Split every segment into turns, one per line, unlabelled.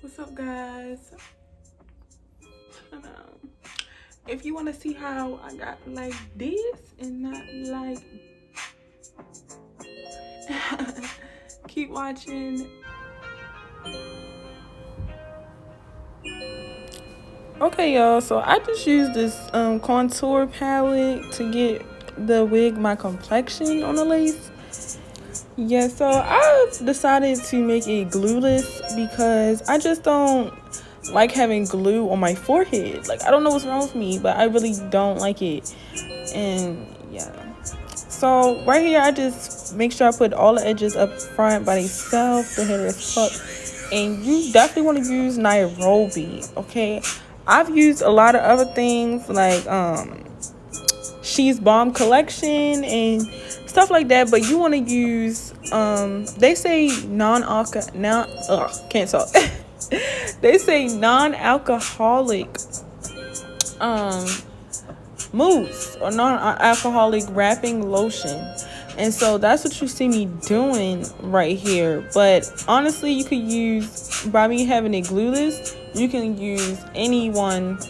What's up, guys? If you want to see how I got like this and not like keep watching. Okay, y'all, so I just used this contour palette to get the wig my complexion on the lace. Yeah, so I've decided to make it glueless because I just don't like having glue on my forehead. Like, I don't know what's wrong with me, but I really don't like it. And yeah, so right here I just make sure I put all the edges up front by themselves, the hair is plucked. And you definitely want to use Nairobi, okay? I've used a lot of other things like She's Bomb Collection and stuff like that, but you want to use they say can't talk. They say non-alcoholic mousse or non-alcoholic wrapping lotion, and so that's what you see me doing right here. But honestly, you could use, by me having it glueless, you can use any one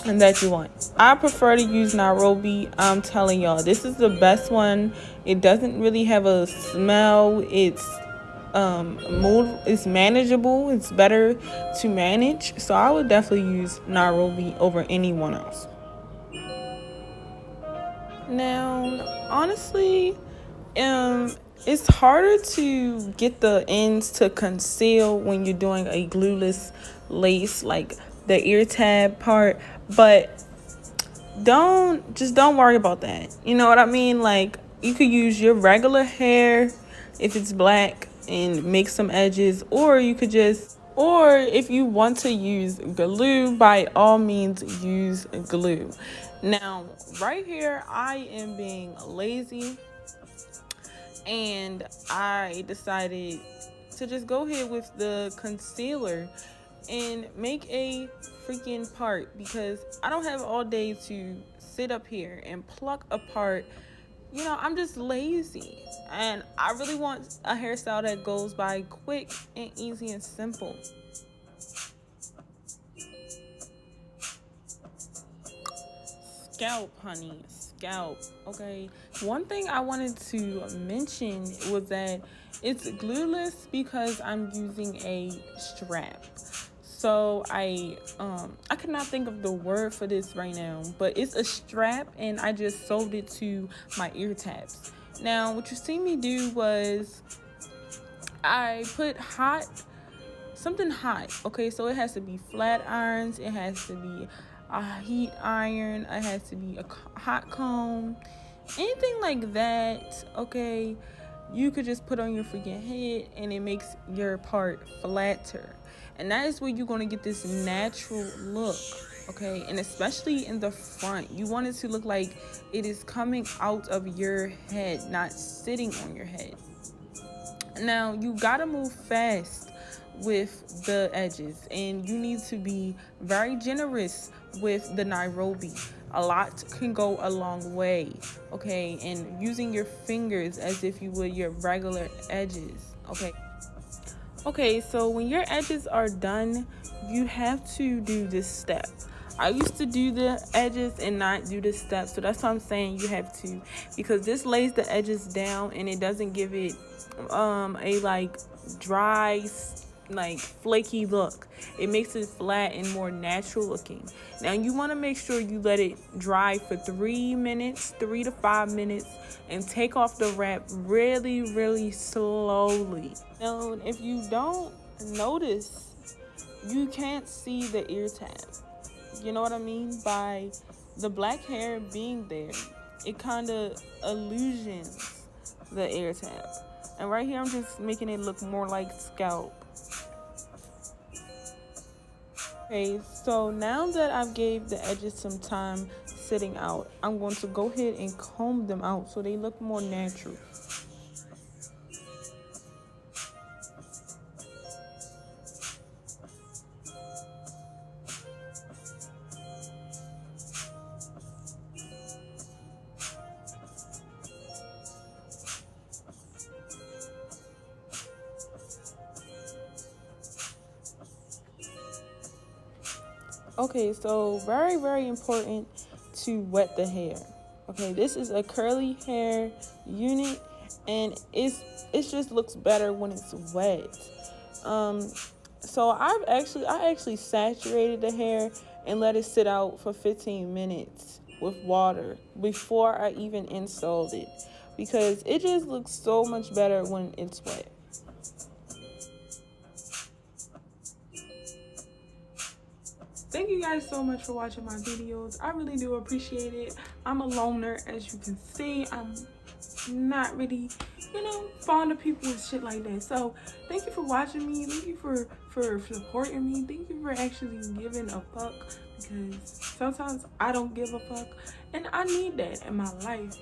that you want. I prefer to use Nairobi. I'm telling y'all, this is the best one. It doesn't really have a smell. It's mood, it's manageable, it's better to manage, so I would definitely use Nairobi over anyone else. Now, honestly, it's harder to get the ends to conceal when you're doing a glueless lace, like the ear tab part, but don't worry about that. You know what I mean? Like, you could use your regular hair if it's black and make some edges, or you could just, or if you want to use glue, by all means use glue. Now, right here I am being lazy and I decided to just go ahead with the concealer and make a freaking part, because I don't have all day to sit up here and pluck apart. You know, I'm just lazy and I really want a hairstyle that goes by quick and easy and simple. Scalp, honey, scalp. Okay, one thing I wanted to mention was that it's glueless because I'm using a strap. So I cannot think of the word for this right now, but it's a strap and I just sewed it to my ear tabs. Now what you see me do was I put something hot. Okay, so it has to be flat irons, it has to be a heat iron, it has to be a hot comb, anything like that. Okay, you could just put on your freaking head and it makes your part flatter, and that is where you're going to get this natural look. Okay, and especially in the front, you want it to look like it is coming out of your head, not sitting on your head. Now you gotta move fast with the edges, and you need to be very generous with the Nairobi. A lot can go a long way. Okay, and using your fingers as if you would your regular edges. Okay, so when your edges are done, you have to do this step. I used to do the edges and not do the steps, so that's why I'm saying you have to, because this lays the edges down and it doesn't give it a like dry, like flaky look. It makes it flat and more natural looking. Now you want to make sure you let it dry for 3 minutes, 3 to 5 minutes, and take off the wrap really slowly. Now if you don't notice, you can't see the ear tab. You know what I mean? By the black hair being there, it kind of illusions the ear tab. And right here I'm just making it look more like scalp. Okay, so now that I've gave the edges some time sitting out, I'm going to go ahead and comb them out so they look more natural. Okay, so very, very important to wet the hair. Okay, this is a curly hair unit, and it just looks better when it's wet. Um, so I actually saturated the hair and let it sit out for 15 minutes with water before I even installed it, because it just looks so much better when it's wet. Thank you guys so much for watching my videos. I really do appreciate it. I'm a loner, as you can see. I'm not really, fond of people and shit like that. So thank you for watching me. Thank you for supporting me. Thank you for actually giving a fuck, because sometimes I don't give a fuck and I need that in my life,